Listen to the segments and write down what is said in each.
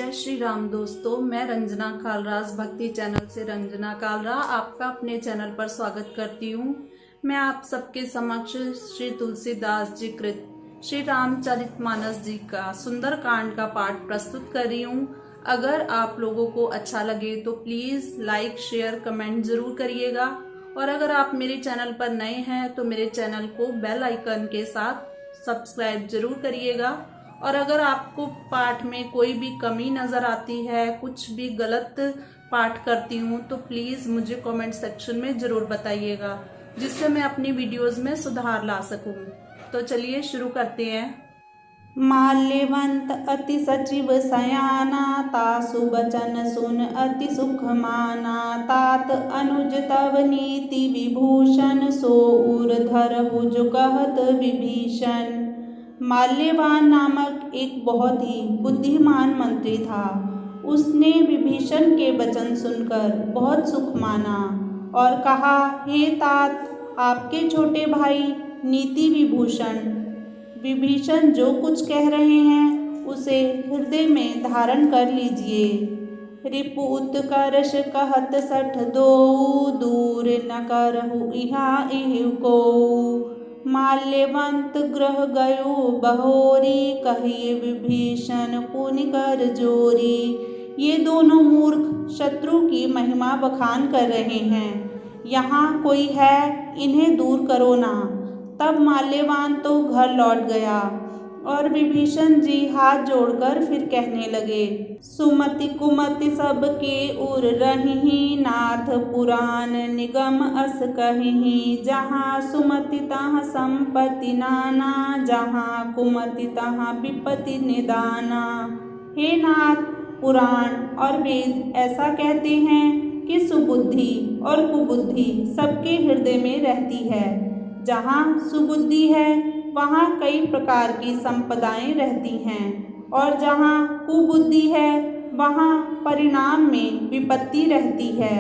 जय श्री राम दोस्तों, मैं रंजना कालराज भक्ति चैनल से रंजना कालरा आपका अपने चैनल पर स्वागत करती हूँ। मैं आप सबके समक्ष श्री तुलसीदास जी कृत श्री रामचरितमानस जी का सुंदर कांड का पाठ प्रस्तुत कर रही हूँ। अगर आप लोगों को अच्छा लगे तो प्लीज लाइक शेयर कमेंट जरूर करिएगा, और अगर आप मेरे चैनल पर नए हैं तो मेरे चैनल को बेल आइकन के साथ सब्सक्राइब जरूर करिएगा। और अगर आपको पाठ में कोई भी कमी नज़र आती है, कुछ भी गलत पाठ करती हूँ, तो प्लीज़ मुझे कमेंट सेक्शन में ज़रूर बताइएगा, जिससे मैं अपनी वीडियोस में सुधार ला सकूँ। तो चलिए शुरू करते हैं। माल्यवंत अति सचिव सयाना, तासु बचन सुन अति सुख माना। तात अनुज तव नीति विभूषण, सो उर धरहु जो कहत विभीषण। माल्यवान नामक एक बहुत ही बुद्धिमान मंत्री था। उसने विभीषण के वचन सुनकर बहुत सुख माना और कहा, हे तात, आपके छोटे भाई नीति विभीषण जो कुछ कह रहे हैं उसे हृदय में धारण कर लीजिए। रिपु उत्कर्ष कहत सठ दो, दूर न करहु इहाँ इहु को। माल्यवंत ग्रह गयो बहोरी, कहिए विभीषण पुनि कर जोरी। ये दोनों मूर्ख शत्रु की महिमा बखान कर रहे हैं। यहाँ कोई है, इन्हें दूर करो ना। तब माल्यवान तो घर लौट गया और विभीषण जी हाथ जोड़कर फिर कहने लगे, सुमति कुमति सबके उर रही, नाथ पुराण निगम अस कही। जहाँ सुमति तहाँ संपत्ति नाना, जहाँ कुमति तहाँ विपत्ति निदाना। हे नाथ, पुराण और वेद ऐसा कहते हैं कि सुबुद्धि और कुबुद्धि सबके हृदय में रहती है। जहाँ सुबुद्धि है वहाँ कई प्रकार की संपदाएं रहती हैं, और जहाँ कुबुद्धि है वहाँ परिणाम में विपत्ति रहती है।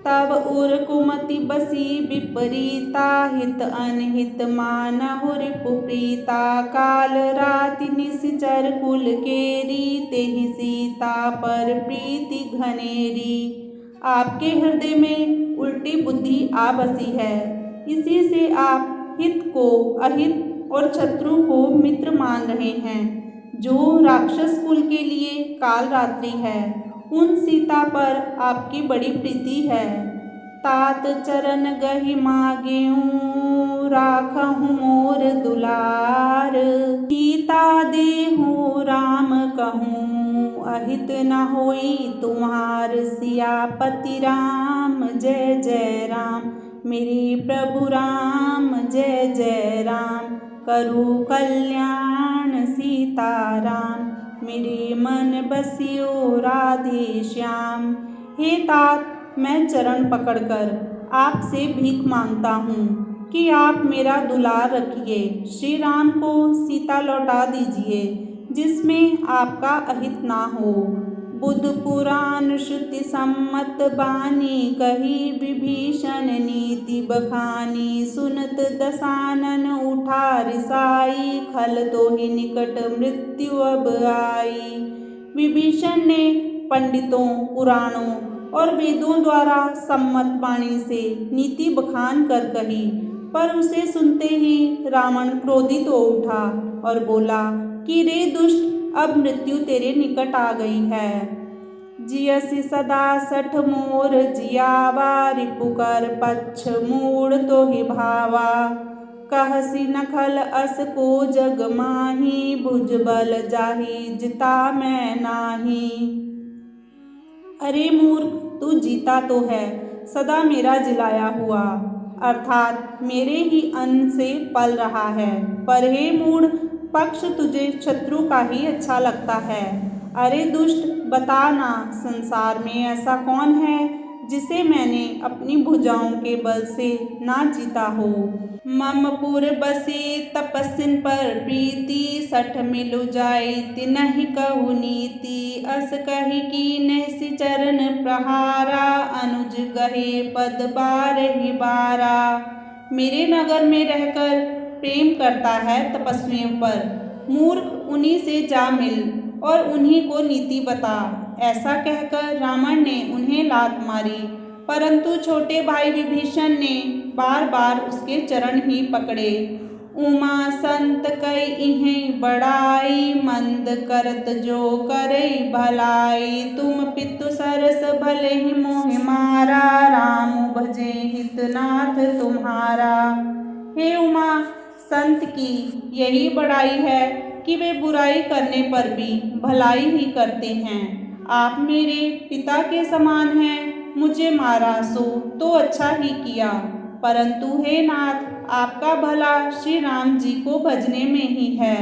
तब उर कुमति बसी विपरीता, हित अनहित मानहु रिपुप्रीता। काल राति निशिचर कुल केरी, तेहि सीता पर प्रीति घनेरी। आपके हृदय में उल्टी बुद्धि आ बसी है, इसी से आप हित को अहित और शत्रु को मित्र मान रहे हैं। जो राक्षस कुल के लिए काल रात्रि है, उन सीता पर आपकी बड़ी प्रीति है। तात चरण गहि मागेऊ, राखहु मोर दुलार। सीता देहु राम कहूँ, अहित न होई तुम्हार। सियापति राम जय जय राम, मेरे प्रभु राम जय जय राम। करु कल्याण सीताराम, मेरे मन बसियो राधे श्याम। हे तात, मैं चरण पकड़कर आपसे भीख मांगता हूँ कि आप मेरा दुलार रखिए। श्री राम को सीता लौटा दीजिए, जिसमें आपका अहित ना हो। बुध पुराण श्रुति सम्मत बानी, कही विभीषण नीति बखानी। सुनत दसानन उठा रिसाई, खल तोहि निकट मृत्यु अब आई। विभीषण ने पंडितों, पुराणों और वेदों द्वारा सम्मत वाणी से नीति बखान कर कही, पर उसे सुनते ही रावण क्रोधित हो उठा और बोला कि रे दुष्ट, अब मृत्यु तेरे निकट आ गई है। जियसि सदा सठ मोर जियावा, रिपुकर पक्ष मूड तोहि भावा। कहसी नखल अस को जग माही, भुजबल जाहि जिता मैं नाही। अरे मूर्ख, तू जीता तो है, सदा मेरा जिलाया हुआ, अर्थात मेरे ही अन्न से पल रहा है। पर हे मूढ़, पक्ष तुझे शत्रु का ही अच्छा लगता है। अरे दुष्ट, बता ना, संसार में ऐसा कौन है जिसे मैंने अपनी भुजाओं के बल से ना जीता हो। मम पुर बसे तपस्विन पर प्रीति, सठ मिलु जाई तिनहि कहु नीति। अस कही कीन्ह चरण प्रहारा, अनुज गहे पद बारहि बारा। मेरे नगर में रहकर प्रेम करता है तपस्वियों पर, मूर्ख उन्हीं से जा मिल। और उन्हीं को नीति बता। ऐसा कहकर रावण ने उन्हें लात मारी, परंतु छोटे भाई विभीषण ने बार बार उसके चरण ही पकड़े। उमा संत कई इहें बड़ाई, मंद करत जो करई भलाई। तुम पितु सरस भले ही मोहि मारा, राम भजे हितनाथ तुम्हारा। हे उमा, संत की यही बड़ाई है कि वे बुराई करने पर भी भलाई ही करते हैं। आप मेरे पिता के समान हैं, मुझे मारा सो तो अच्छा ही किया, परंतु हे नाथ, आपका भला श्री राम जी को भजने में ही है।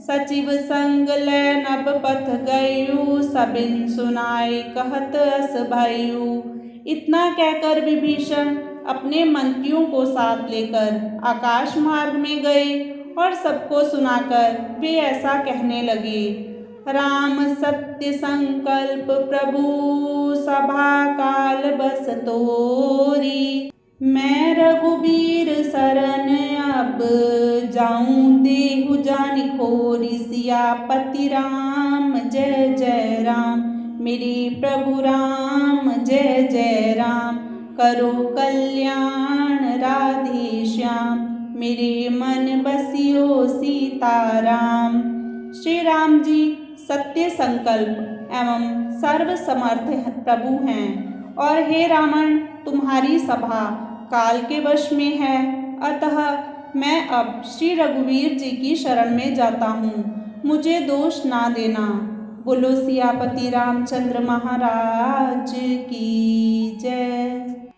सचिव संग लै नब पथ गयु, सबिन सुनाई कहत अस भयु। इतना कहकर विभीषण अपने मंत्रियों को साथ लेकर आकाश मार्ग में गए और सबको सुनाकर वे ऐसा कहने लगे। राम सत्य संकल्प प्रभु, सभा काल बस तोरी। मैं रघुबीर शरण अब, जाऊं देहु जानि खोरी। सियापति राम जय जय राम, मेरे प्रभु राम जय जय राम। करो कल्याण राधे श्याम, मेरे मन बसियो सीताराम। श्री राम जी सत्य संकल्प एवं सर्व समर्थ प्रभु हैं, और हे रावण, तुम्हारी सभा काल के वश में है, अतः मैं अब श्री रघुवीर जी की शरण में जाता हूँ, मुझे दोष ना देना। बोलो सियापति रामचंद्र महाराज की जय।